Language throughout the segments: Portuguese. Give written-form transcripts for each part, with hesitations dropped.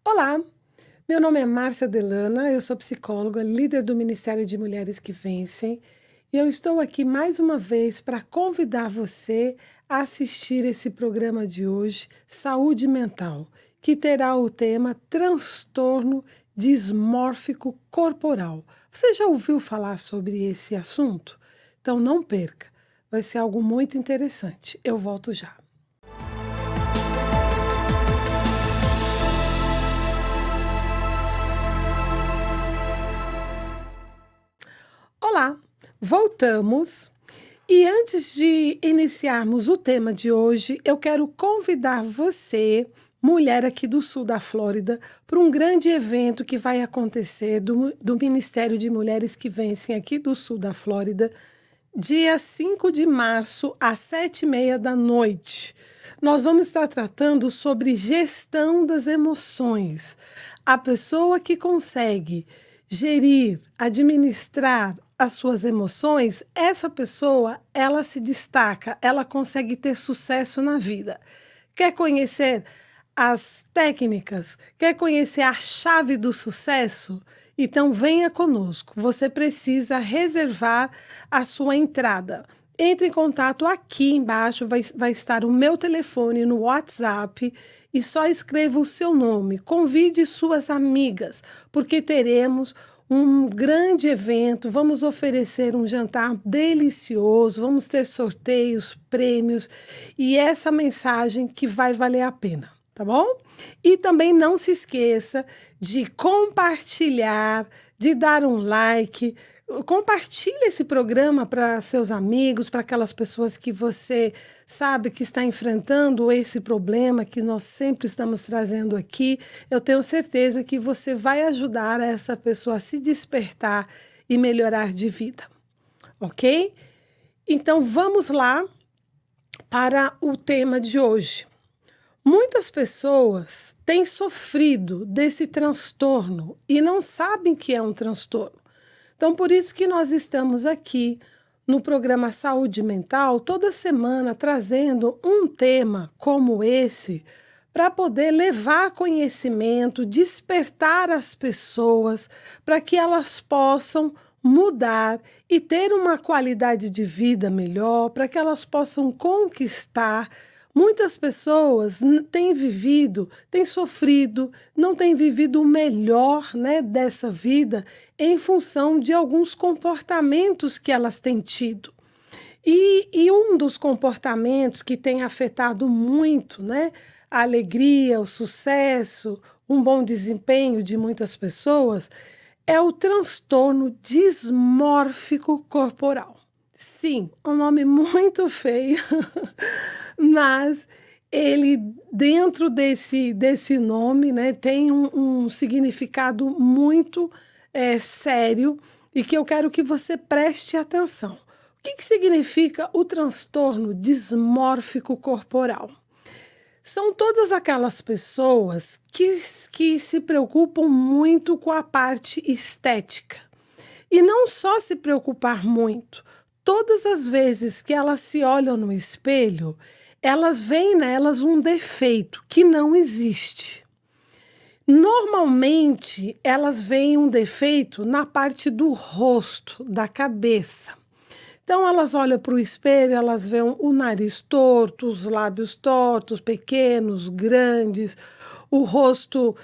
Olá, meu nome é Márcia Delana, eu sou psicóloga, líder do Ministério de Mulheres que Vencem, e eu estou aqui mais uma vez para convidar você a assistir esse programa de hoje, Saúde Mental, que terá o tema transtorno dismórfico corporal. Você já ouviu falar sobre esse assunto? Então não perca, vai ser algo muito interessante. Eu volto já. Olá, voltamos. E antes de iniciarmos o tema de hoje, eu quero convidar você, mulher aqui do sul da Flórida, para um grande evento que vai acontecer do Ministério de Mulheres que Vencem aqui do sul da Flórida, dia 5 de março, às 7h30 da noite. Nós vamos estar tratando sobre gestão das emoções. A pessoa que consegue gerir, administrar as suas emoções, essa pessoa, ela se destaca, ela consegue ter sucesso na vida. Quer conhecer as técnicas? Quer conhecer a chave do sucesso? Então venha conosco. Você precisa reservar a sua entrada. Entre em contato aqui embaixo, vai estar o meu telefone no WhatsApp e só escreva o seu nome. Convide suas amigas, porque teremos um grande evento, vamos oferecer um jantar delicioso, vamos ter sorteios, prêmios e essa mensagem que vai valer a pena, tá bom? E também não se esqueça de compartilhar, de dar um like. Compartilhe esse programa para seus amigos, para aquelas pessoas que você sabe que está enfrentando esse problema que nós sempre estamos trazendo aqui. Eu tenho certeza que você vai ajudar essa pessoa a se despertar e melhorar de vida, ok? Então vamos lá para o tema de hoje. Muitas pessoas têm sofrido desse transtorno e não sabem que é um transtorno. Então, por isso que nós estamos aqui no programa Saúde Mental, toda semana trazendo um tema como esse, para poder levar conhecimento, despertar as pessoas, para que elas possam mudar e ter uma qualidade de vida melhor, para que elas possam conquistar. Muitas pessoas têm vivido, têm sofrido, não têm vivido o melhor, né, dessa vida em função de alguns comportamentos que elas têm tido. E um dos comportamentos que tem afetado muito, né, a alegria, o sucesso, um bom desempenho de muitas pessoas é o transtorno dismórfico corporal. Sim, um nome muito feio, mas ele, dentro desse nome, né, tem um significado muito sério e que eu quero que você preste atenção. O que significa o transtorno dismórfico corporal? São todas aquelas pessoas que se preocupam muito com a parte estética. E não só se preocupar muito, todas as vezes que elas se olham no espelho, elas veem nelas um defeito que não existe. Normalmente, elas veem um defeito na parte do rosto, da cabeça. Então, elas olham para o espelho, elas veem o nariz torto, os lábios tortos, pequenos, grandes, o rosto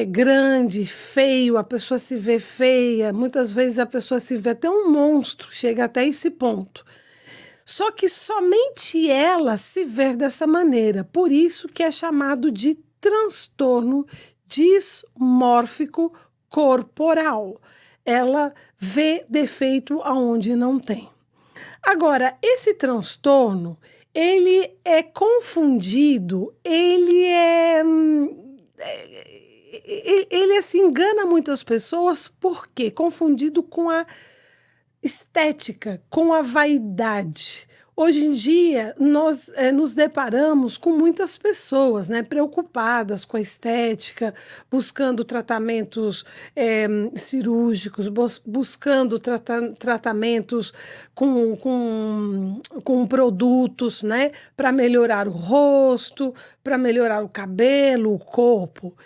grande, feio, a pessoa se vê feia, muitas vezes a pessoa se vê até um monstro, chega até esse ponto. Só que somente ela se vê dessa maneira, por isso que é chamado de transtorno dismórfico corporal. Ela vê defeito aonde não tem. Agora, esse transtorno, ele é confundido, ele assim, engana muitas pessoas, porque confundido com a estética, com a vaidade. Hoje em dia, nós, nos deparamos com muitas pessoas, né, preocupadas com a estética, buscando tratamentos, cirúrgicos, buscando tratamentos com produtos, né, para melhorar o rosto, para melhorar o cabelo, o corpo.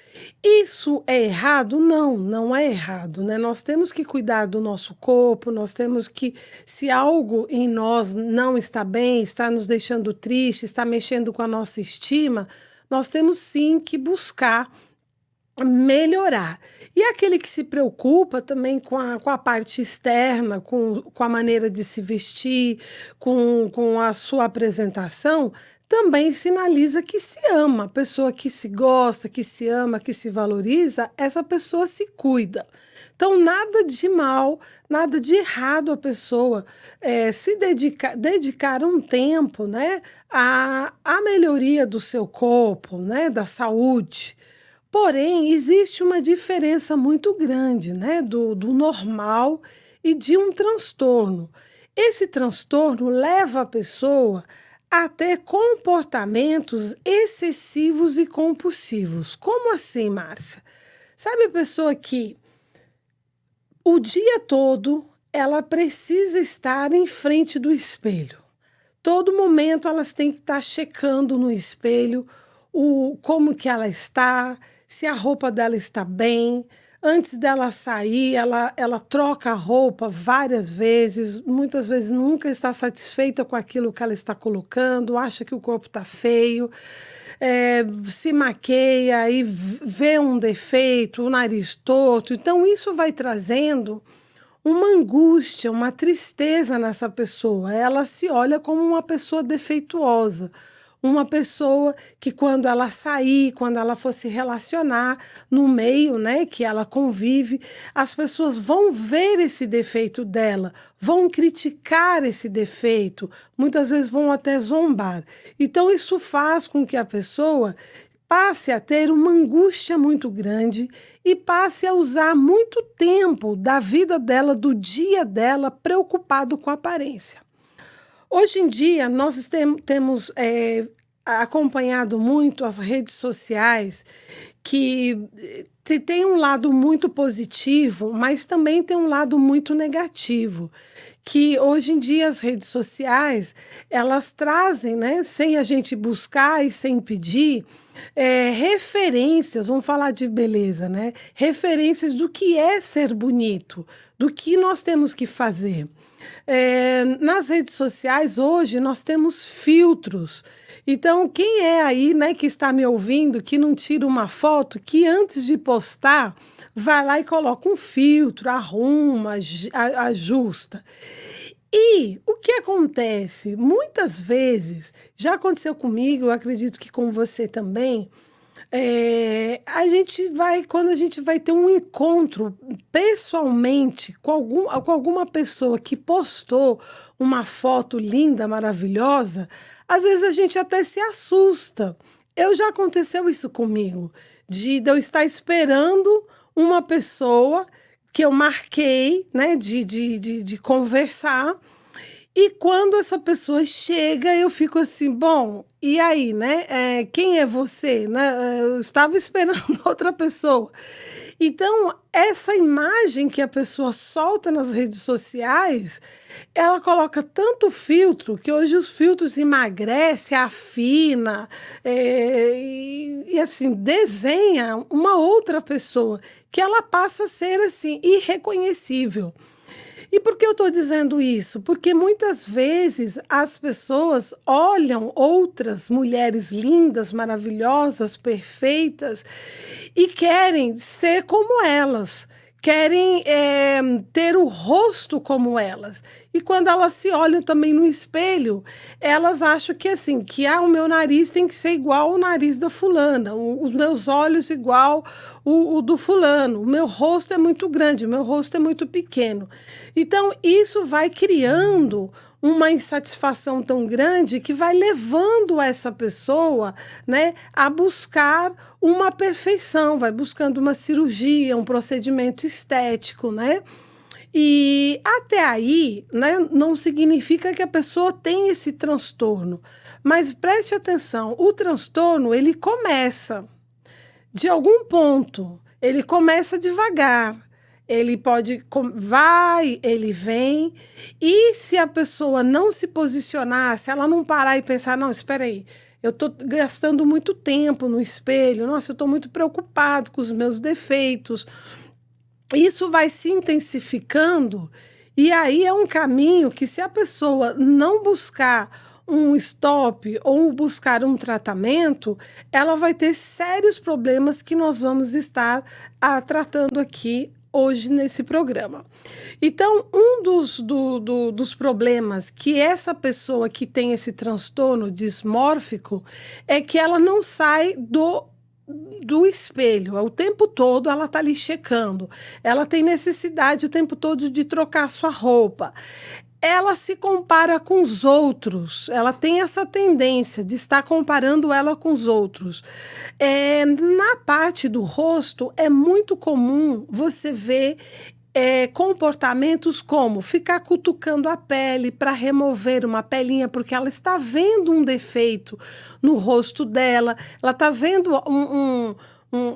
Isso é errado? Não, não é errado, né, nós temos que cuidar do nosso corpo, nós temos que se algo em nós não está bem, está nos deixando triste, está mexendo com a nossa estima, nós temos sim que buscar melhorar. E aquele que se preocupa também com a parte externa, com a maneira de se vestir, com a sua apresentação, também sinaliza que se ama. A pessoa que se gosta, que se ama, que se valoriza, essa pessoa se cuida. Então, nada de mal, nada de errado a pessoa se dedicar um tempo, né, à melhoria do seu corpo, né, da saúde. Porém, existe uma diferença muito grande, né, do normal e de um transtorno. Esse transtorno leva a pessoa a ter comportamentos excessivos e compulsivos. Como assim, Márcia? Sabe a pessoa que o dia todo ela precisa estar em frente do espelho. Todo momento elas têm que estar checando no espelho como que ela está, se a roupa dela está bem. Antes dela sair, ela troca a roupa várias vezes, muitas vezes nunca está satisfeita com aquilo que ela está colocando, acha que o corpo está feio, se maqueia e vê um defeito, o nariz torto. Então, isso vai trazendo uma angústia, uma tristeza nessa pessoa. Ela se olha como uma pessoa defeituosa, uma pessoa que quando ela sair, quando ela for se relacionar no meio, né, que ela convive, as pessoas vão ver esse defeito dela, vão criticar esse defeito, muitas vezes vão até zombar. Então isso faz com que a pessoa passe a ter uma angústia muito grande e passe a usar muito tempo da vida dela, do dia dela, preocupado com a aparência. Hoje em dia, nós temos acompanhado muito as redes sociais que tem um lado muito positivo, mas também tem um lado muito negativo. Que hoje em dia as redes sociais elas trazem, né, sem a gente buscar e sem pedir, referências, vamos falar de beleza, né? Referências do que é ser bonito, do que nós temos que fazer. Nas redes sociais hoje nós temos filtros. Então, quem é aí, né, que está me ouvindo, que não tira uma foto, que antes de postar, vai lá e coloca um filtro, arruma, ajusta. E o que acontece? Muitas vezes, já aconteceu comigo, eu acredito que com você também, quando a gente vai ter um encontro pessoalmente com alguma pessoa que postou uma foto linda, maravilhosa, às vezes a gente até se assusta. Já aconteceu isso comigo, de eu estar esperando uma pessoa que eu marquei, né, de conversar, e quando essa pessoa chega, eu fico assim: "Bom, e aí, né, quem é você?", né, eu estava esperando outra pessoa. Então, essa imagem que a pessoa solta nas redes sociais, ela coloca tanto filtro, que hoje os filtros emagrece, afina, assim, desenha uma outra pessoa, que ela passa a ser, assim, irreconhecível. E por que eu estou dizendo isso? Porque muitas vezes as pessoas olham outras mulheres lindas, maravilhosas, perfeitas e querem ser como elas, querem ter o rosto como elas. E quando elas se olham também no espelho, elas acham que assim, que o meu nariz tem que ser igual ao nariz da fulana, os meus olhos igual o do fulano, o meu rosto é muito grande, o meu rosto é muito pequeno. Então, isso vai criando uma insatisfação tão grande que vai levando essa pessoa, né, a buscar uma perfeição, vai buscando uma cirurgia, um procedimento estético, né? E até aí, né, não significa que a pessoa tem esse transtorno, mas preste atenção, o transtorno ele começa de algum ponto, ele começa devagar. Ele pode, vai, ele vem, e se a pessoa não se posicionar, se ela não parar e pensar, não, espera aí, eu estou gastando muito tempo no espelho, nossa, eu estou muito preocupado com os meus defeitos, isso vai se intensificando, e aí é um caminho que, se a pessoa não buscar um stop ou buscar um tratamento, ela vai ter sérios problemas que nós vamos estar tratando aqui hoje nesse programa. Então, um dos problemas que essa pessoa que tem esse transtorno dismórfico é que ela não sai do espelho, o tempo todo ela está ali checando, ela tem necessidade o tempo todo de trocar sua roupa, ela se compara com os outros, ela tem essa tendência de estar comparando ela com os outros. Na parte do rosto, é muito comum você ver comportamentos como ficar cutucando a pele para remover uma pelinha, porque ela está vendo um defeito no rosto dela, ela está vendo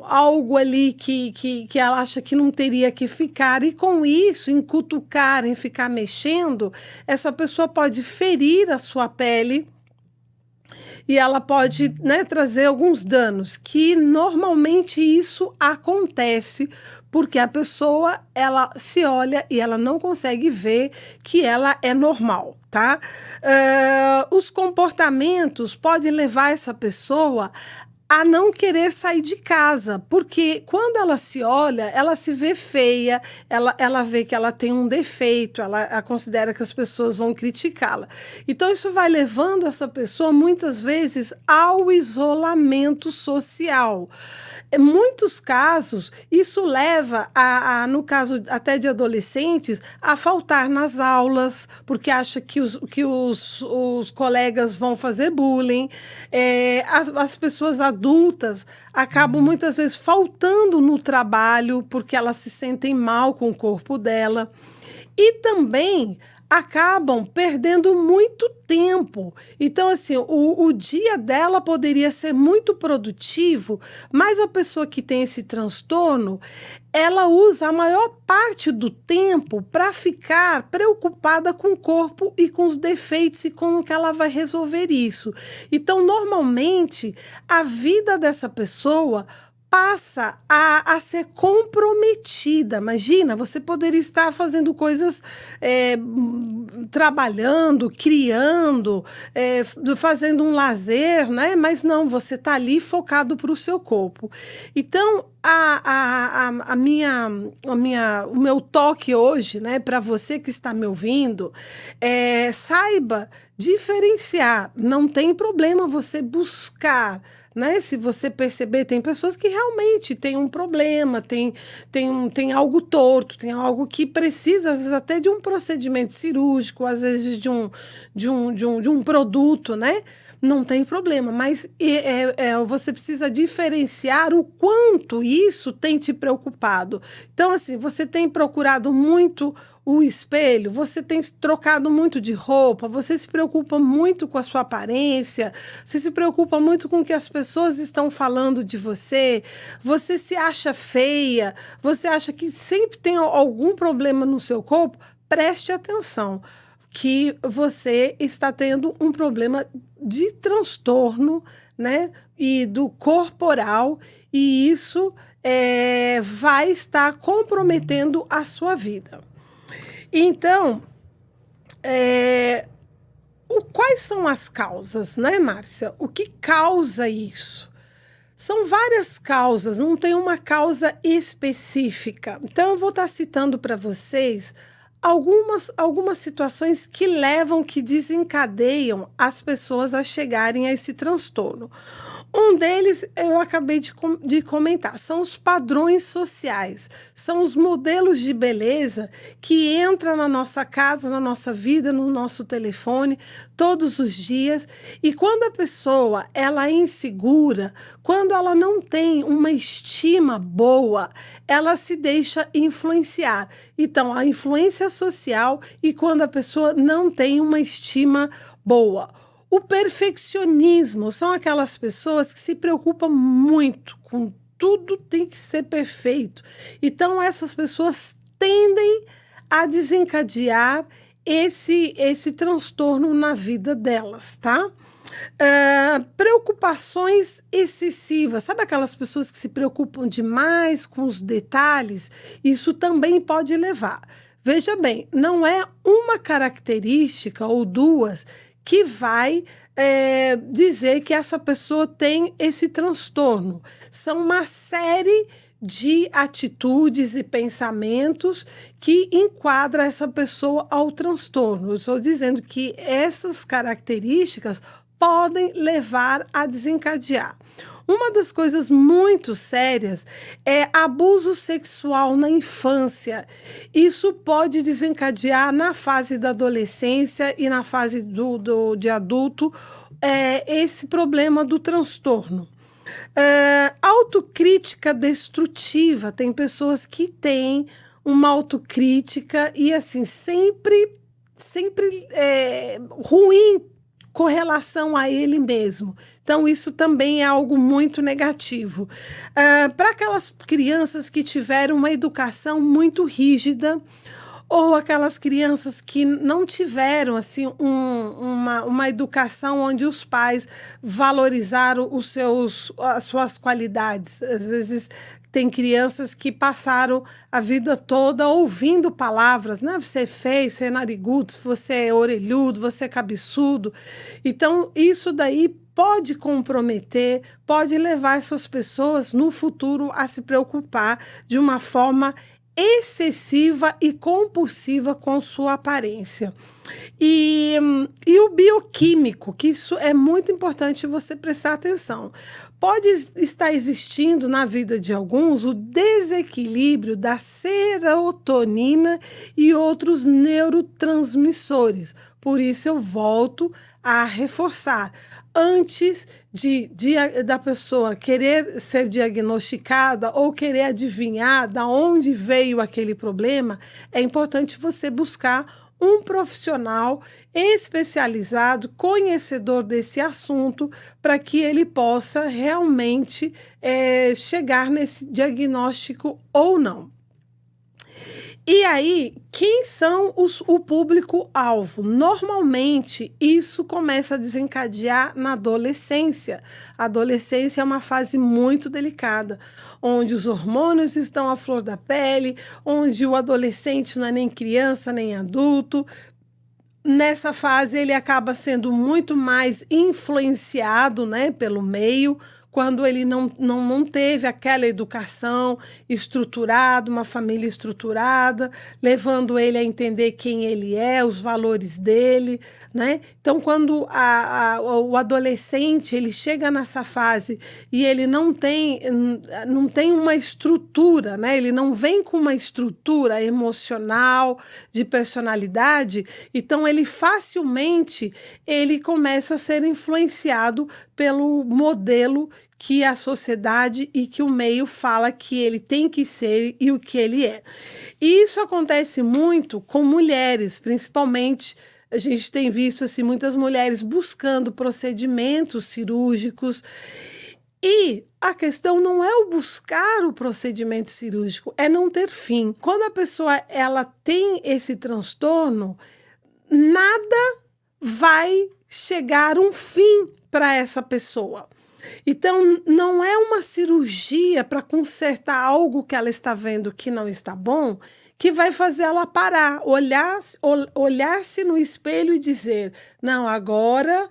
algo ali que ela acha que não teria que ficar, e com isso, em cutucar, em ficar mexendo, essa pessoa pode ferir a sua pele e ela pode, né, trazer alguns danos, que normalmente isso acontece porque a pessoa, ela se olha e ela não consegue ver que ela é normal, tá? Os comportamentos podem levar essa pessoa a não querer sair de casa, porque quando ela se olha, ela se vê feia, ela vê que ela tem um defeito, ela considera que as pessoas vão criticá-la. Então, isso vai levando essa pessoa, muitas vezes, ao isolamento social. Em muitos casos, isso leva, no caso até de adolescentes, a faltar nas aulas, porque acha que os colegas vão fazer bullying, as pessoas adultas acabam muitas vezes faltando no trabalho porque elas se sentem mal com o corpo dela, e também acabam perdendo muito tempo. Então, assim, o dia dela poderia ser muito produtivo, mas a pessoa que tem esse transtorno, ela usa a maior parte do tempo para ficar preocupada com o corpo e com os defeitos e como que ela vai resolver isso. Então, normalmente, a vida dessa pessoa passa a ser comprometida. Imagina, você poderia estar fazendo coisas, trabalhando, criando, fazendo um lazer, né? Mas não, você está ali focado para o seu corpo. Então, o meu toque hoje, né, para você que está me ouvindo, saiba diferenciar. Não tem problema você buscar, né? Se você perceber, tem pessoas que realmente têm um problema, tem algo torto, tem algo que precisa, às vezes, até de um procedimento cirúrgico, às vezes de um produto, né? Não tem problema, mas você precisa diferenciar o quanto isso tem te preocupado. Então, assim, você tem procurado muito o espelho, você tem trocado muito de roupa, você se preocupa muito com a sua aparência, você se preocupa muito com o que as pessoas estão falando de você, você se acha feia, você acha que sempre tem algum problema no seu corpo. Preste atenção que você está tendo um problema de transtorno, né, e do corporal, e isso vai estar comprometendo a sua vida. Então, quais são as causas, né, Márcia? O que causa isso? São várias causas, não tem uma causa específica. Então, eu vou estar citando para vocês algumas situações que desencadeiam as pessoas a chegarem a esse transtorno. Um deles eu acabei de comentar, são os padrões sociais, são os modelos de beleza que entram na nossa casa, na nossa vida, no nosso telefone, todos os dias. E quando a pessoa ela é insegura, quando ela não tem uma estima boa, ela se deixa influenciar. Então, a influência social e quando a pessoa não tem uma estima boa. O perfeccionismo são aquelas pessoas que se preocupam muito com tudo tem que ser perfeito. Então, essas pessoas tendem a desencadear esse transtorno na vida delas, tá? Preocupações excessivas, sabe aquelas pessoas que se preocupam demais com os detalhes? Isso também pode levar. Veja bem, não é uma característica ou duas que vai dizer que essa pessoa tem esse transtorno. São uma série de atitudes e pensamentos que enquadra essa pessoa ao transtorno. Eu estou dizendo que essas características podem levar a desencadear. Uma das coisas muito sérias é abuso sexual na infância. Isso pode desencadear na fase da adolescência e na fase de adulto esse problema do transtorno. Autocrítica destrutiva. Tem pessoas que têm uma autocrítica e assim sempre ruim com relação a ele mesmo. Então, isso também é algo muito negativo. Para aquelas crianças que tiveram uma educação muito rígida, ou aquelas crianças que não tiveram assim uma educação onde os pais valorizaram as suas qualidades. Às vezes tem crianças que passaram a vida toda ouvindo palavras, né? Você é feio, você é narigudo, você é orelhudo, você é cabeçudo. Então, isso daí pode comprometer, pode levar essas pessoas no futuro a se preocupar de uma forma excessiva e compulsiva com sua aparência. E o bioquímico, que isso é muito importante você prestar atenção. Pode estar existindo na vida de alguns o desequilíbrio da serotonina e outros neurotransmissores. Por isso eu volto a reforçar. Antes da pessoa querer ser diagnosticada ou querer adivinhar da onde veio aquele problema, é importante você buscar um profissional especializado, conhecedor desse assunto, para que ele possa realmente chegar nesse diagnóstico ou não. E aí, quem são o público-alvo? Normalmente, isso começa a desencadear na adolescência. A adolescência é uma fase muito delicada, onde os hormônios estão à flor da pele, onde o adolescente não é nem criança, nem adulto. Nessa fase, ele acaba sendo muito mais influenciado, né, pelo meio, quando ele não teve aquela educação estruturada, uma família estruturada, levando ele a entender quem ele é, os valores dele, né? Então, quando o adolescente ele chega nessa fase e ele não tem uma estrutura, né? Ele não vem com uma estrutura emocional, de personalidade, então ele facilmente ele começa a ser influenciado pelo modelo que a sociedade e que o meio fala que ele tem que ser e o que ele é. E isso acontece muito com mulheres, principalmente. A gente tem visto assim, muitas mulheres buscando procedimentos cirúrgicos. E a questão não é o buscar o procedimento cirúrgico, é não ter fim. Quando a pessoa ela tem esse transtorno, nada vai chegar um fim para essa pessoa. Então, não é uma cirurgia para consertar algo que ela está vendo que não está bom, que vai fazer ela parar, olhar-se no espelho e dizer: não, agora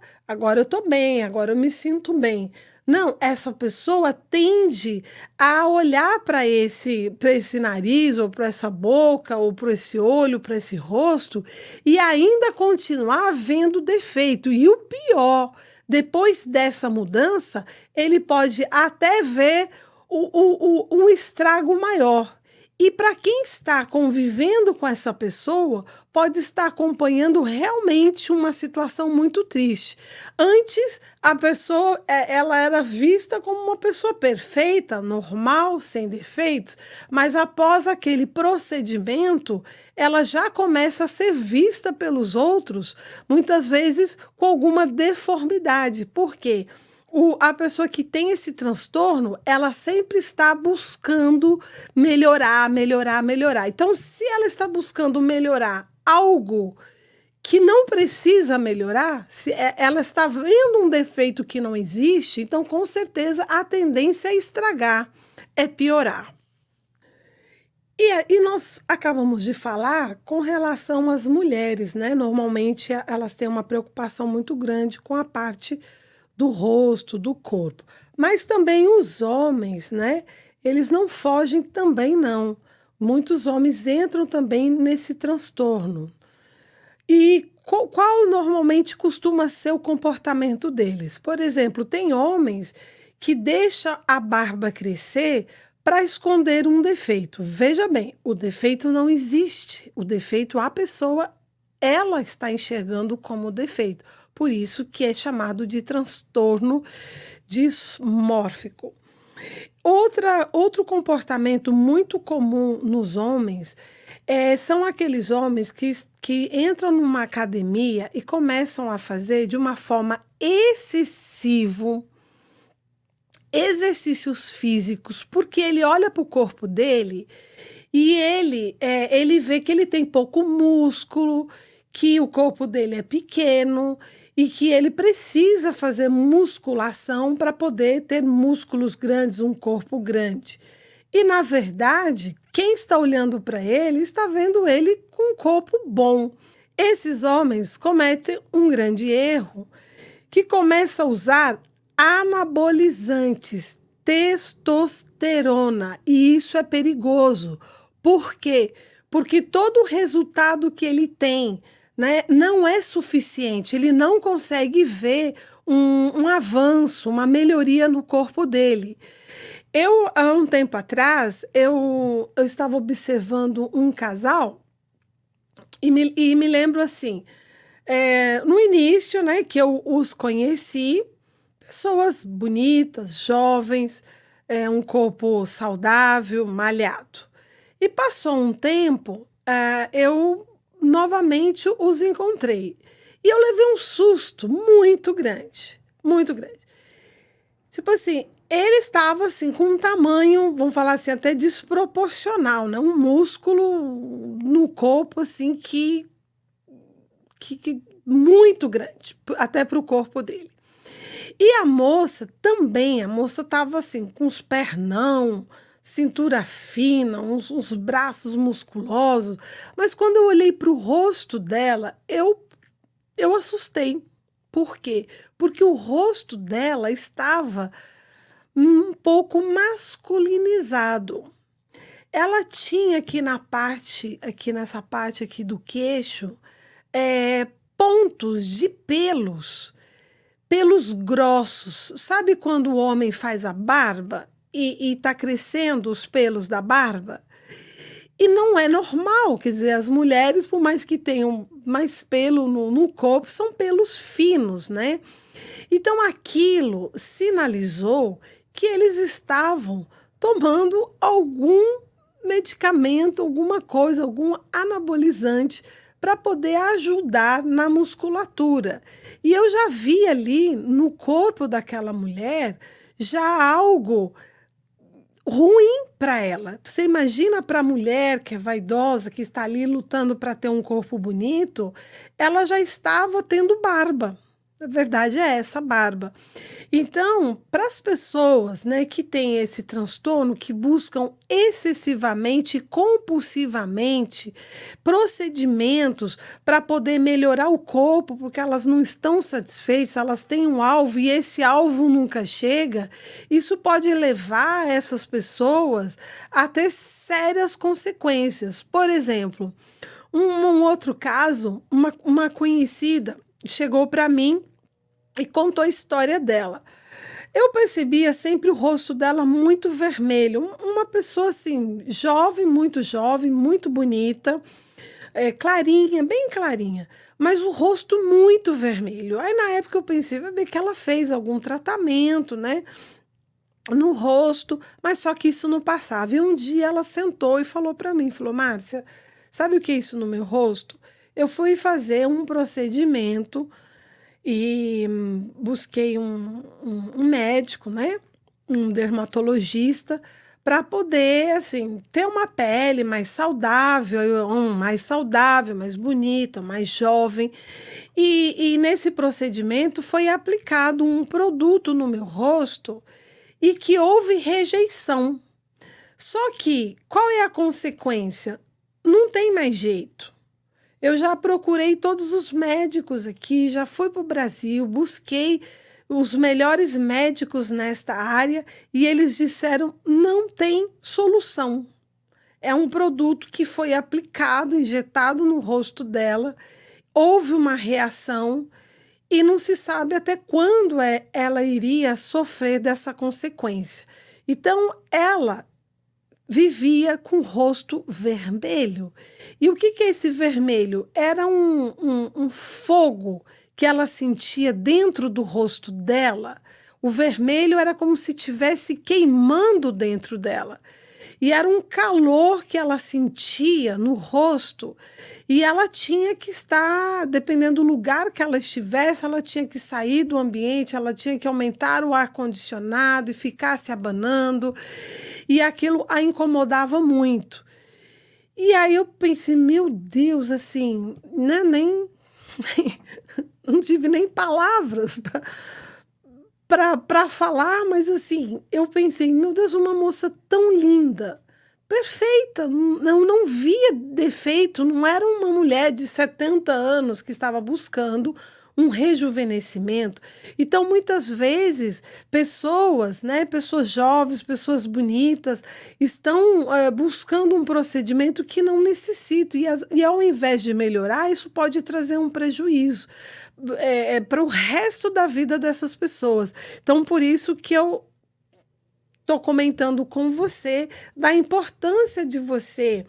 eu estou bem, agora eu me sinto bem. Não, essa pessoa tende a olhar para esse nariz, ou para essa boca, ou para esse olho, para esse rosto, e ainda continuar vendo defeito. E o pior, depois dessa mudança, ele pode até ver um estrago maior. E para quem está convivendo com essa pessoa, pode estar acompanhando realmente uma situação muito triste. Antes, a pessoa, ela era vista como uma pessoa perfeita, normal, sem defeitos, mas após aquele procedimento, ela já começa a ser vista pelos outros, muitas vezes com alguma deformidade. Por quê? A pessoa que tem esse transtorno, ela sempre está buscando melhorar, melhorar, melhorar. Então, se ela está buscando melhorar algo que não precisa melhorar, se ela está vendo um defeito que não existe, então, com certeza, a tendência é estragar, é piorar. E nós acabamos de falar com relação às mulheres, né? Normalmente elas têm uma preocupação muito grande com a parte do rosto, do corpo. Mas também os homens, né? Eles não fogem também, não. Muitos homens entram também nesse transtorno. E qual normalmente costuma ser o comportamento deles? Por exemplo, tem homens que deixam a barba crescer para esconder um defeito. Veja bem, o defeito não existe. O defeito a pessoa ela está enxergando como defeito. Por isso que é chamado de transtorno dismórfico. Outro comportamento muito comum nos homens são aqueles homens que entram numa academia e começam a fazer de uma forma excessiva exercícios físicos, porque ele olha para o corpo dele e ele vê que ele tem pouco músculo, que o corpo dele é pequeno e que ele precisa fazer musculação para poder ter músculos grandes, um corpo grande. E, na verdade, quem está olhando para ele está vendo ele com um corpo bom. Esses homens cometem um grande erro que começa a usar anabolizantes, testosterona, e isso é perigoso. Por quê? Porque todo o resultado que ele tem, né, não é suficiente, ele não consegue ver um avanço, uma melhoria no corpo dele. Há um tempo atrás, eu estava observando um casal e me lembro assim, no início, né, que eu os conheci, pessoas bonitas, jovens, um corpo saudável, malhado. E passou um tempo, eu novamente os encontrei. E eu levei um susto muito grande, muito grande. Tipo assim, ele estava assim com um tamanho, vamos falar assim, até desproporcional, né? Um músculo no corpo assim que muito grande, até para o corpo dele. E a moça também, a moça estava assim, com os pernão, cintura fina, uns braços musculosos. Mas quando eu olhei para o rosto dela, eu assustei. Por quê? Porque o rosto dela estava um pouco masculinizado. Ela tinha aqui nessa parte aqui do queixo, pontos de pelos grossos. Sabe quando o homem faz a barba e está crescendo os pelos da barba? E não é normal, quer dizer, as mulheres, por mais que tenham mais pelo no corpo, são pelos finos, né? Então aquilo sinalizou que eles estavam tomando algum medicamento, alguma coisa, algum anabolizante para poder ajudar na musculatura. E eu já vi ali no corpo daquela mulher já algo ruim para ela. Você imagina para a mulher que é vaidosa, que está ali lutando para ter um corpo bonito, ela já estava tendo barba. A verdade é essa, Bárbara. Então, para as pessoas, né, que têm esse transtorno, que buscam excessivamente e compulsivamente procedimentos para poder melhorar o corpo, porque elas não estão satisfeitas, elas têm um alvo e esse alvo nunca chega, isso pode levar essas pessoas a ter sérias consequências. Por exemplo, um outro caso, uma conhecida chegou para mim e contou a história dela. Eu percebia sempre o rosto dela muito vermelho, uma pessoa assim, jovem, muito bonita, clarinha, bem clarinha, mas o rosto muito vermelho. Aí na época eu pensei, vai ver que ela fez algum tratamento, né, no rosto, mas só que isso não passava. E um dia ela sentou e falou para mim, falou, Márcia, sabe o que é isso no meu rosto? Eu fui fazer um procedimento e busquei um médico, né? Um dermatologista, para poder, assim, ter uma pele mais saudável, mais bonita, mais jovem. E nesse procedimento foi aplicado um produto no meu rosto e que houve rejeição. Só que, qual é a consequência? Não tem mais jeito. Eu já procurei todos os médicos aqui, já fui para o Brasil, busquei os melhores médicos nesta área e eles disseram não tem solução. É um produto que foi aplicado, injetado no rosto dela, houve uma reação e não se sabe até quando ela iria sofrer dessa consequência. Então, ela vivia com o rosto vermelho. E o que que é esse vermelho? Era um fogo que ela sentia dentro do rosto dela. O vermelho era como se estivesse queimando dentro dela. E era um calor que ela sentia no rosto, e ela tinha que estar, dependendo do lugar que ela estivesse, ela tinha que sair do ambiente, ela tinha que aumentar o ar-condicionado e ficar se abanando, e aquilo a incomodava muito. E aí eu pensei, meu Deus, assim, né, nem não tive nem palavras para falar, mas assim, eu pensei, meu Deus, uma moça tão linda, perfeita, não via defeito, não era uma mulher de 70 anos que estava buscando um rejuvenescimento. Então, muitas vezes, pessoas, né, pessoas jovens, pessoas bonitas, estão buscando um procedimento que não necessita, e ao invés de melhorar, isso pode trazer um prejuízo para o resto da vida dessas pessoas. Então, por isso que eu estou comentando com você da importância de você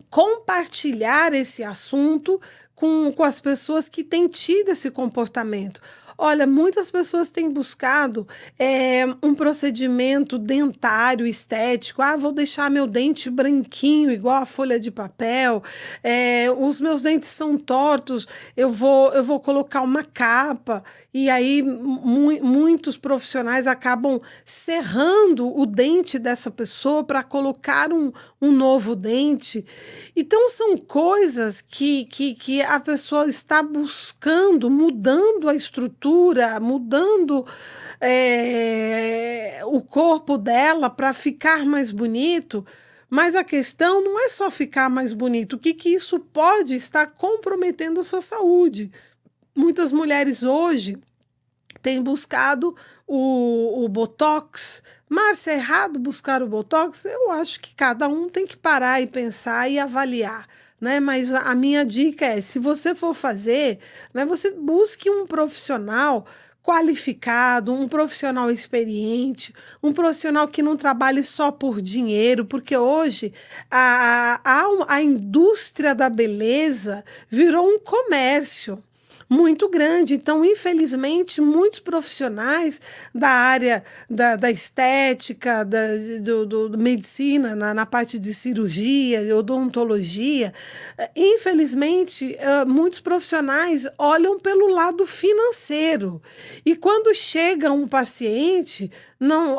compartilhar esse assunto com as pessoas que têm tido esse comportamento. Olha, muitas pessoas têm buscado um procedimento dentário, estético. Ah, vou deixar meu dente branquinho, igual a folha de papel. Os meus dentes são tortos, eu vou colocar uma capa. E aí, muitos profissionais acabam serrando o dente dessa pessoa para colocar um novo dente. Então, são coisas que a pessoa está buscando, mudando a estrutura, mudando o corpo dela para ficar mais bonito. Mas a questão não é só ficar mais bonito, o que que isso pode estar comprometendo a sua saúde. Muitas mulheres hoje têm buscado o Botox. Mas é errado buscar o Botox? Eu acho que cada um tem que parar e pensar e avaliar, né? Mas a minha dica é, se você for fazer, né, você busque um profissional qualificado, um profissional experiente, um profissional que não trabalhe só por dinheiro, porque hoje a indústria da beleza virou um comércio muito grande. Então, infelizmente, muitos profissionais da área da estética, do medicina, na parte de cirurgia, odontologia, infelizmente, muitos profissionais olham pelo lado financeiro. E quando chega um paciente,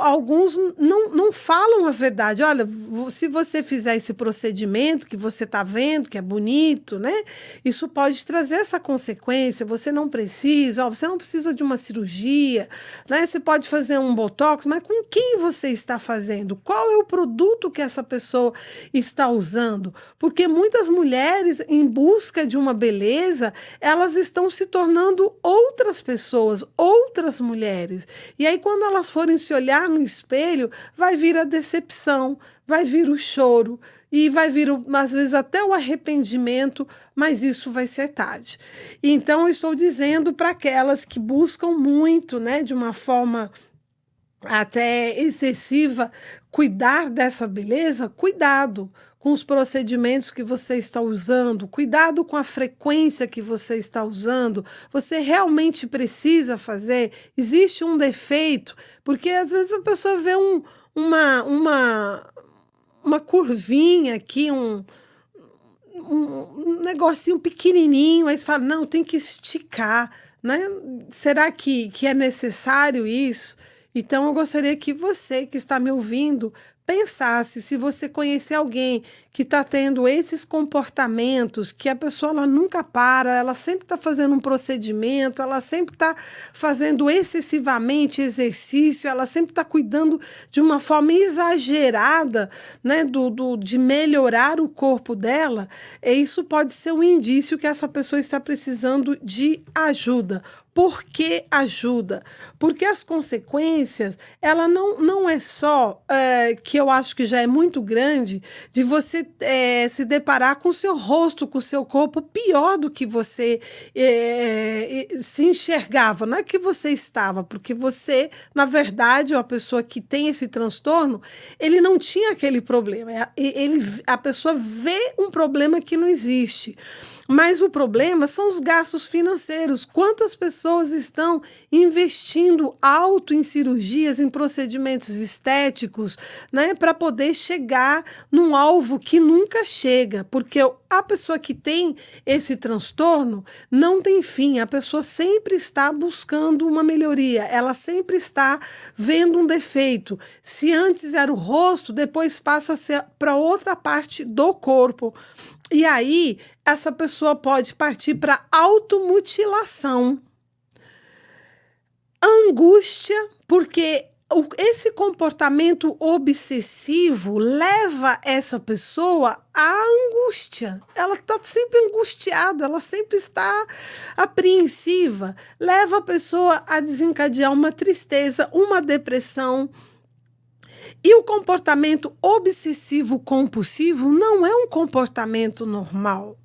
alguns não falam a verdade. Olha, se você fizer esse procedimento que você está vendo, que é bonito, né? Isso pode trazer essa consequência. aparência, você não precisa, ó, você não precisa de uma cirurgia, né? Você pode fazer um botox, mas com quem você está fazendo? Qual é o produto que essa pessoa está usando? Porque muitas mulheres, em busca de uma beleza, elas estão se tornando outras pessoas, outras mulheres. E aí, quando elas forem se olhar no espelho, vai vir a decepção, vai vir o choro e vai vir, às vezes, até o arrependimento, mas isso vai ser tarde. Então, eu estou dizendo para aquelas que buscam muito, né, de uma forma até excessiva, cuidar dessa beleza, cuidado com os procedimentos que você está usando, cuidado com a frequência que você está usando. Você realmente precisa fazer? Existe um defeito? Porque às vezes a pessoa vê uma curvinha aqui, um negocinho pequenininho, aí você fala, não, tem que esticar, né? Será que é necessário isso? Então, eu gostaria que você que está me ouvindo pensasse se você conhecer alguém que está tendo esses comportamentos, que a pessoa ela nunca para, ela sempre está fazendo um procedimento, ela sempre está fazendo excessivamente exercício, ela sempre está cuidando de uma forma exagerada, né, de melhorar o corpo dela, e isso pode ser um indício que essa pessoa está precisando de ajuda. Por que ajuda? Porque as consequências, ela não é só, que eu acho que já é muito grande, de você se deparar com o seu rosto, com o seu corpo pior do que você se enxergava. Não é que você estava, porque você, na verdade, a pessoa que tem esse transtorno, ele não tinha aquele problema. A pessoa vê um problema que não existe. Mas o problema são os gastos financeiros. Quantas pessoas estão investindo alto em cirurgias, em procedimentos estéticos, né, para poder chegar num alvo que nunca chega? Porque a pessoa que tem esse transtorno não tem fim, a pessoa sempre está buscando uma melhoria, ela sempre está vendo um defeito. Se antes era o rosto, depois passa a ser para outra parte do corpo. E aí, essa pessoa pode partir para automutilação. Angústia, porque esse comportamento obsessivo leva essa pessoa à angústia. Ela está sempre angustiada, ela sempre está apreensiva. Leva a pessoa a desencadear uma tristeza, uma depressão. E o comportamento obsessivo-compulsivo não é um comportamento normal.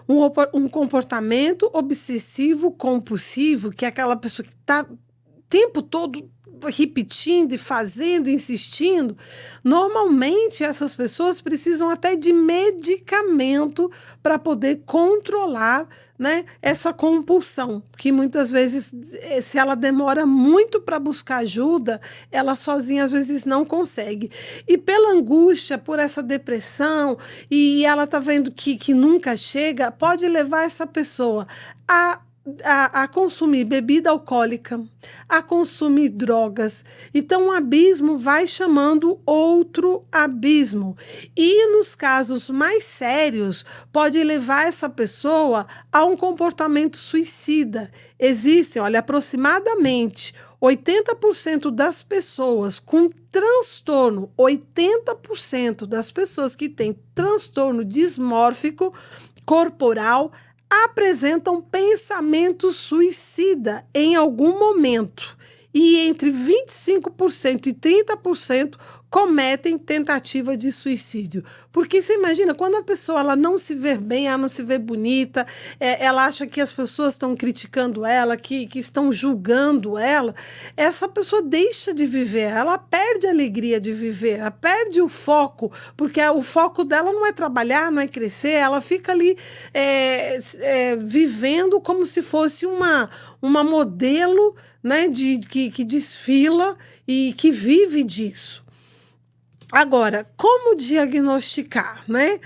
Um comportamento obsessivo-compulsivo, que é aquela pessoa que está o tempo todo repetindo e fazendo, insistindo, normalmente essas pessoas precisam até de medicamento para poder controlar, né, essa compulsão, que muitas vezes, se ela demora muito para buscar ajuda, ela sozinha às vezes não consegue. E pela angústia, por essa depressão, e ela está vendo que nunca chega, pode levar essa pessoa a consumir bebida alcoólica, a consumir drogas. Então, um abismo vai chamando outro abismo. E nos casos mais sérios, pode levar essa pessoa a um comportamento suicida. Existem, olha, aproximadamente 80% das pessoas com transtorno, 80% das pessoas que têm transtorno dismórfico corporal apresentam pensamento suicida em algum momento. E entre 25% e 30% cometem tentativa de suicídio. Porque você imagina, quando a pessoa ela não se vê bem, ela não se vê bonita, ela acha que as pessoas estão criticando ela, que estão julgando ela, essa pessoa deixa de viver, ela perde a alegria de viver, ela perde o foco, porque o foco dela não é trabalhar, não é crescer, ela fica ali vivendo como se fosse uma modelo, né, que desfila e que vive disso. Agora, como diagnosticar, né?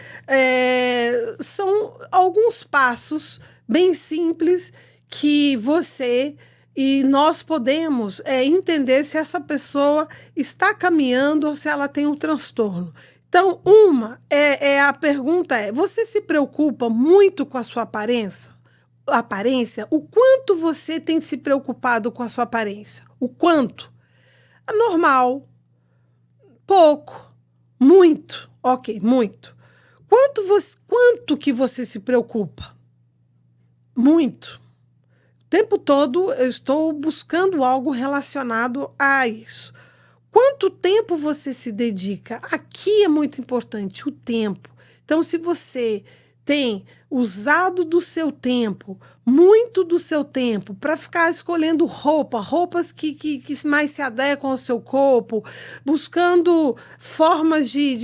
São alguns passos bem simples que você e nós podemos entender se essa pessoa está caminhando ou se ela tem um transtorno. Então, a pergunta é: você se preocupa muito com a sua aparência? aparência, o quanto você tem se preocupado com a sua aparência? O quanto? É normal, pouco, muito, ok, muito. Quanto que você se preocupa? Muito. O tempo todo eu estou buscando algo relacionado a isso. Quanto tempo você se dedica? Aqui é muito importante o tempo. Então, se você tem usado do seu tempo, muito do seu tempo, para ficar escolhendo roupas que mais se adequam ao seu corpo, buscando formas de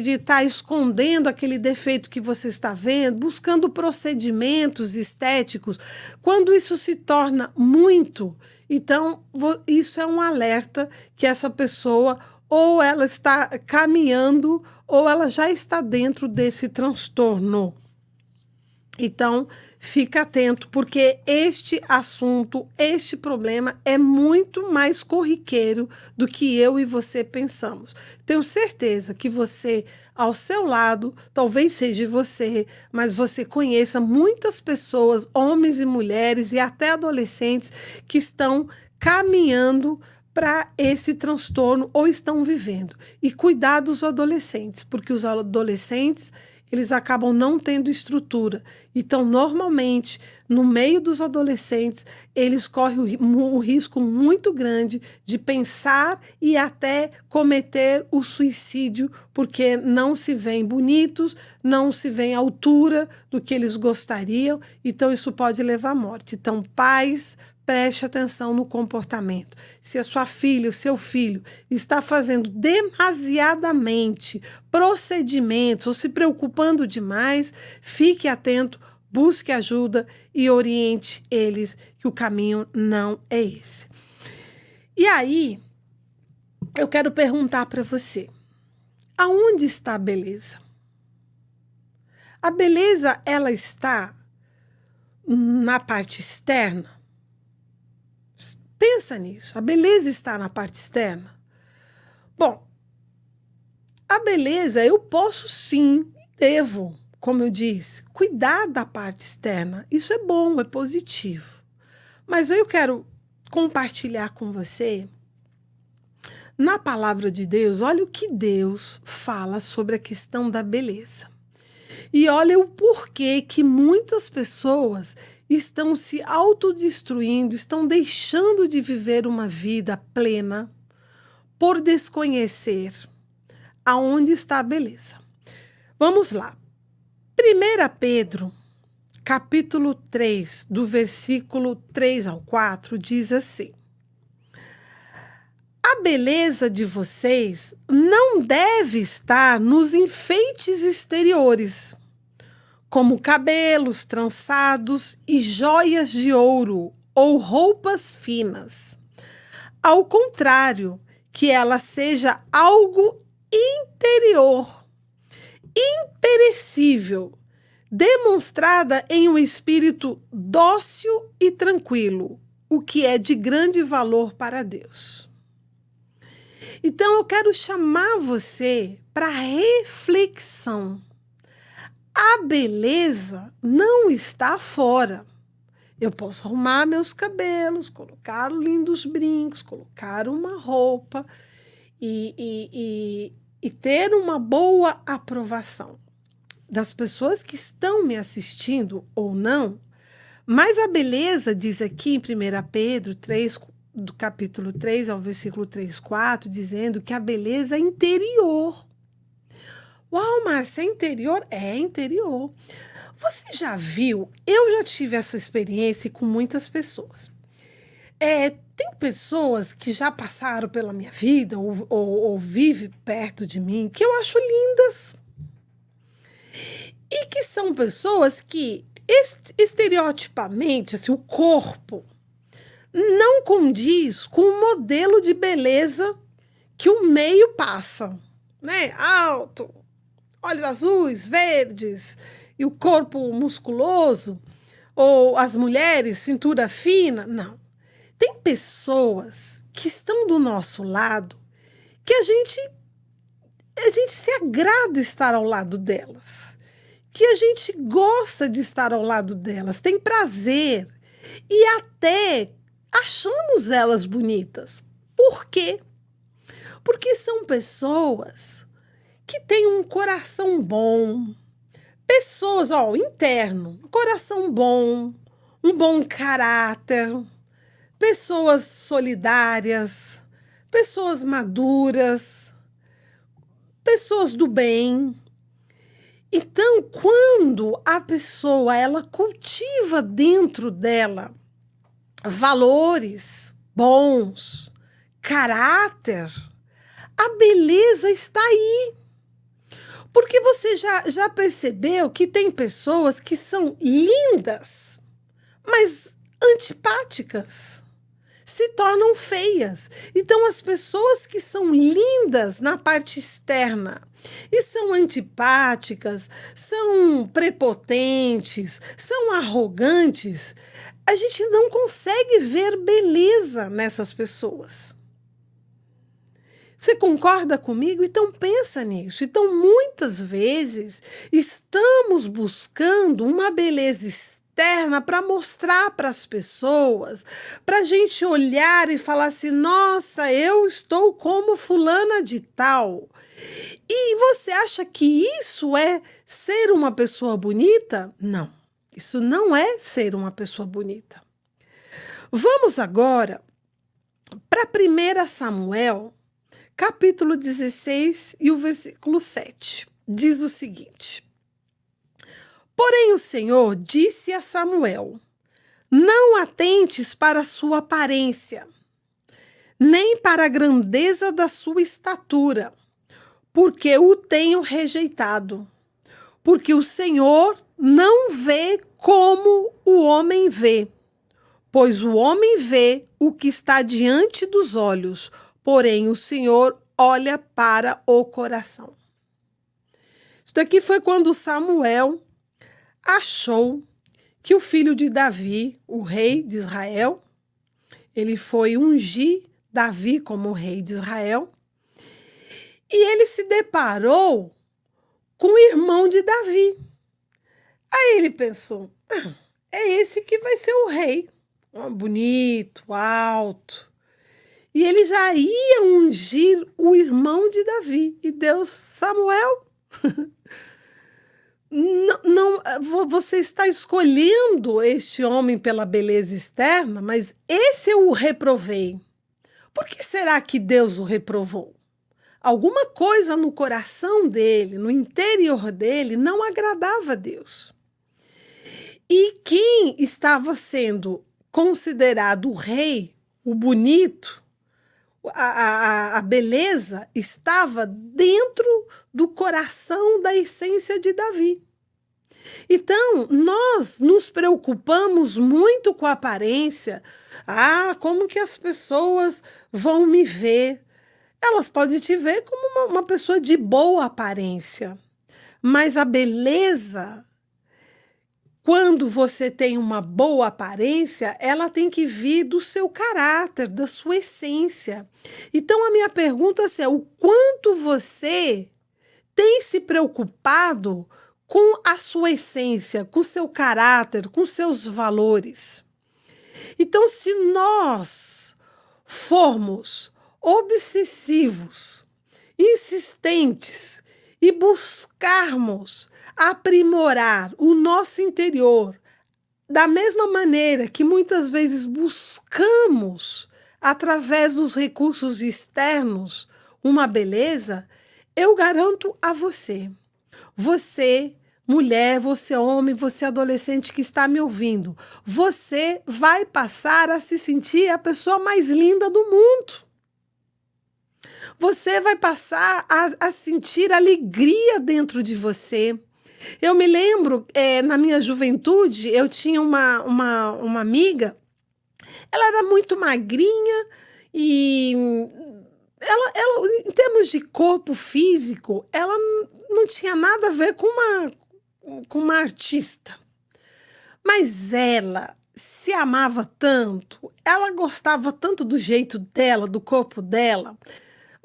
estar escondendo aquele defeito que você está vendo, buscando procedimentos estéticos, quando isso se torna muito, então isso é um alerta que essa pessoa ou ela está caminhando ou ela já está dentro desse transtorno. Então, fica atento, porque este assunto, este problema é muito mais corriqueiro do que eu e você pensamos. Tenho certeza que você, ao seu lado, talvez seja você, mas você conheça muitas pessoas, homens e mulheres e até adolescentes, que estão caminhando para esse transtorno ou estão vivendo. E cuidar dos adolescentes, porque os adolescentes eles acabam não tendo estrutura. Então, normalmente, no meio dos adolescentes, eles correm o risco muito grande de pensar e até cometer o suicídio, porque não se veem bonitos, não se veem à altura do que eles gostariam, então isso pode levar à morte. Então, pais, preste atenção no comportamento. Se a sua filha, o seu filho está fazendo demasiadamente procedimentos ou se preocupando demais, fique atento, busque ajuda e oriente eles que o caminho não é esse. E aí, eu quero perguntar para você, aonde está a beleza? A beleza, ela está na parte externa? Pensa nisso, a beleza está na parte externa? Bom, a beleza eu posso sim, devo, como eu disse, cuidar da parte externa. Isso é bom, é positivo. Mas eu quero compartilhar com você, na palavra de Deus, olha o que Deus fala sobre a questão da beleza. E olha o porquê que muitas pessoas estão se autodestruindo, estão deixando de viver uma vida plena por desconhecer aonde está a beleza. Vamos lá. 1 Pedro, capítulo 3, do versículo 3 ao 4, diz assim: a beleza de vocês não deve estar nos enfeites exteriores, como cabelos trançados e joias de ouro ou roupas finas. Ao contrário, que ela seja algo interior, imperecível, demonstrada em um espírito dócil e tranquilo, o que é de grande valor para Deus. Então, eu quero chamar você para reflexão. A beleza não está fora. Eu posso arrumar meus cabelos, colocar lindos brincos, colocar uma roupa e ter uma boa aprovação das pessoas que estão me assistindo ou não. Mas a beleza, diz aqui em 1 Pedro 3, do capítulo 3 ao versículo 3, 4, dizendo que a beleza é interior. Uau, Márcia, é interior? É interior. Você já viu? Eu já tive essa experiência com muitas pessoas. Tem pessoas que já passaram pela minha vida ou vivem perto de mim que eu acho lindas. E que são pessoas que, estereotipamente, assim, o corpo não condiz com o modelo de beleza que o meio passa, né? Alto, olhos azuis, verdes e o corpo musculoso, ou as mulheres, cintura fina. Não. Tem pessoas que estão do nosso lado que a gente se agrada estar ao lado delas, que a gente gosta de estar ao lado delas, tem prazer e até achamos elas bonitas. Por quê? Porque são pessoas que têm um coração bom, pessoas, interno, um coração bom, um bom caráter, pessoas solidárias, pessoas maduras, pessoas do bem. Então, quando a pessoa ela cultiva dentro dela valores bons, caráter, a beleza está aí. Porque você já percebeu que tem pessoas que são lindas, mas antipáticas, se tornam feias. Então, as pessoas que são lindas na parte externa e são antipáticas, são prepotentes, são arrogantes, a gente não consegue ver beleza nessas pessoas. Você concorda comigo? Então pensa nisso. Então, muitas vezes, estamos buscando uma beleza externa para mostrar para as pessoas, para a gente olhar e falar assim, nossa, eu estou como fulana de tal. E você acha que isso é ser uma pessoa bonita? Não, isso não é ser uma pessoa bonita. Vamos agora para 1 Samuel, capítulo 16 e o versículo 7. Diz o seguinte: Porém o Senhor disse a Samuel, não atentes para a sua aparência, nem para a grandeza da sua estatura, porque o tenho rejeitado. Porque o Senhor não vê como o homem vê, pois o homem vê o que está diante dos olhos, porém o Senhor olha para o coração. Isso daqui foi quando Samuel achou que o filho de Davi, o rei de Israel, ele foi ungir Davi como rei de Israel, e ele se deparou com o irmão de Davi. Aí ele pensou, é esse que vai ser o rei, bonito, alto. E ele já ia ungir o irmão de Davi. E Deus, Samuel, não, você está escolhendo este homem pela beleza externa, mas esse eu o reprovei. Por que será que Deus o reprovou? Alguma coisa no coração dele, no interior dele, não agradava a Deus. E quem estava sendo considerado o rei, o bonito, a beleza, estava dentro do coração, da essência de Davi. Então, nós nos preocupamos muito com a aparência. Como que as pessoas vão me ver? Elas podem te ver como uma pessoa de boa aparência, mas a beleza, quando você tem uma boa aparência, ela tem que vir do seu caráter, da sua essência. Então, a minha pergunta é o quanto você tem se preocupado com a sua essência, com o seu caráter, com seus valores. Então, se nós formos obsessivos, insistentes e buscarmos aprimorar o nosso interior da mesma maneira que muitas vezes buscamos, através dos recursos externos, uma beleza, eu garanto a você, mulher, você homem, você adolescente que está me ouvindo, você vai passar a se sentir a pessoa mais linda do mundo. Você vai passar a sentir alegria dentro de você. Eu me lembro, na minha juventude, eu tinha uma amiga, ela era muito magrinha e ela, em termos de corpo físico, ela não tinha nada a ver com uma artista. Mas ela se amava tanto, ela gostava tanto do jeito dela, do corpo dela.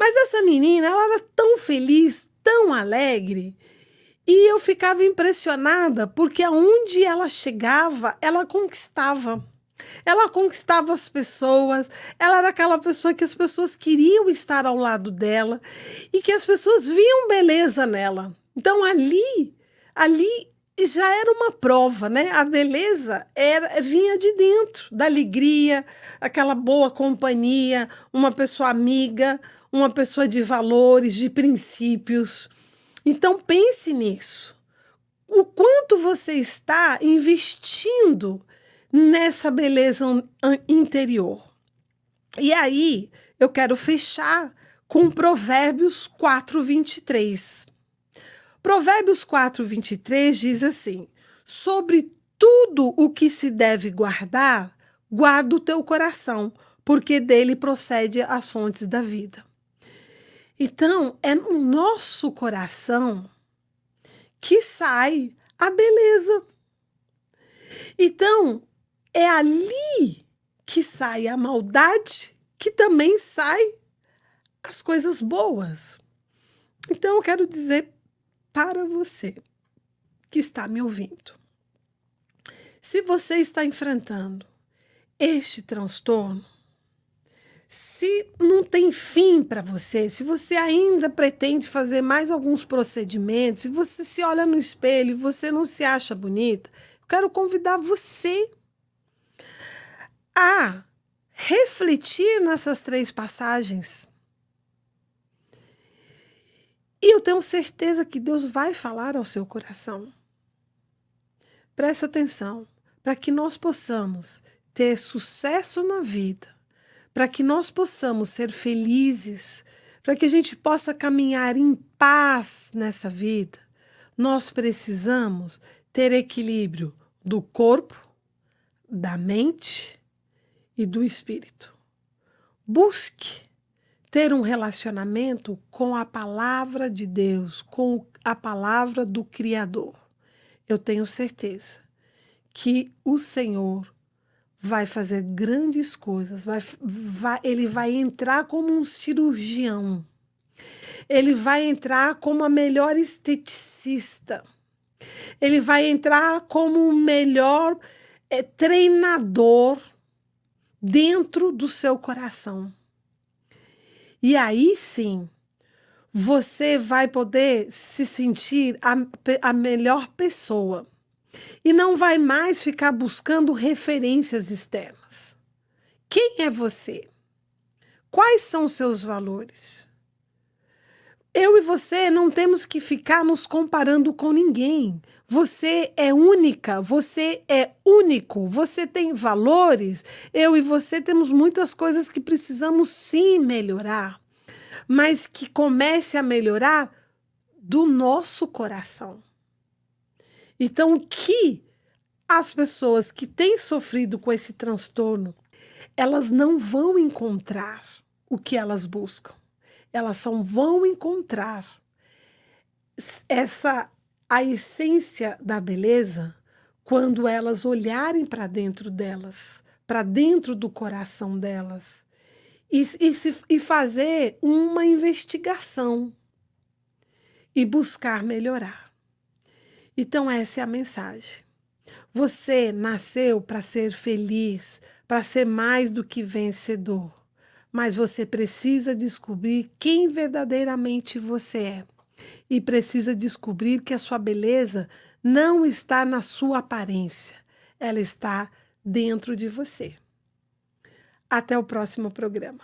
Mas essa menina, ela era tão feliz, tão alegre. E eu ficava impressionada, porque aonde ela chegava, ela conquistava. Ela conquistava as pessoas, ela era aquela pessoa que as pessoas queriam estar ao lado dela e que as pessoas viam beleza nela. Então ali já era uma prova, né? A beleza vinha de dentro, da alegria, aquela boa companhia, uma pessoa amiga, uma pessoa de valores, de princípios. Então pense nisso. O quanto você está investindo nessa beleza interior. E aí, eu quero fechar com Provérbios 4:23. Provérbios 4:23 diz assim: sobre tudo o que se deve guardar, guarda o teu coração, porque dele procede as fontes da vida. Então, é no nosso coração que sai a beleza. Então, é ali que sai a maldade, que também sai as coisas boas. Então, eu quero dizer para você que está me ouvindo, se você está enfrentando este transtorno, se não tem fim para você, se você ainda pretende fazer mais alguns procedimentos, se você se olha no espelho e você não se acha bonita, eu quero convidar você a refletir nessas 3 passagens. E eu tenho certeza que Deus vai falar ao seu coração. Presta atenção, para que nós possamos ter sucesso na vida, para que nós possamos ser felizes, para que a gente possa caminhar em paz nessa vida, nós precisamos ter equilíbrio do corpo, da mente e do espírito. Busque ter um relacionamento com a palavra de Deus, com a palavra do Criador. Eu tenho certeza que o Senhor vai fazer grandes coisas, ele vai entrar como um cirurgião, ele vai entrar como a melhor esteticista, ele vai entrar como o melhor treinador dentro do seu coração. E aí sim, você vai poder se sentir a melhor pessoa. E não vai mais ficar buscando referências externas. Quem é você? Quais são os seus valores? Eu e você não temos que ficar nos comparando com ninguém. Você é única, você é único, você tem valores. Eu e você temos muitas coisas que precisamos sim melhorar, mas que comece a melhorar do nosso coração. Então, que as pessoas que têm sofrido com esse transtorno, elas não vão encontrar o que elas buscam. Elas só vão encontrar a essência da beleza quando elas olharem para dentro delas, para dentro do coração delas, e fazer uma investigação e buscar melhorar. Então, essa é a mensagem. Você nasceu para ser feliz, para ser mais do que vencedor. Mas você precisa descobrir quem verdadeiramente você é. E precisa descobrir que a sua beleza não está na sua aparência. Ela está dentro de você. Até o próximo programa.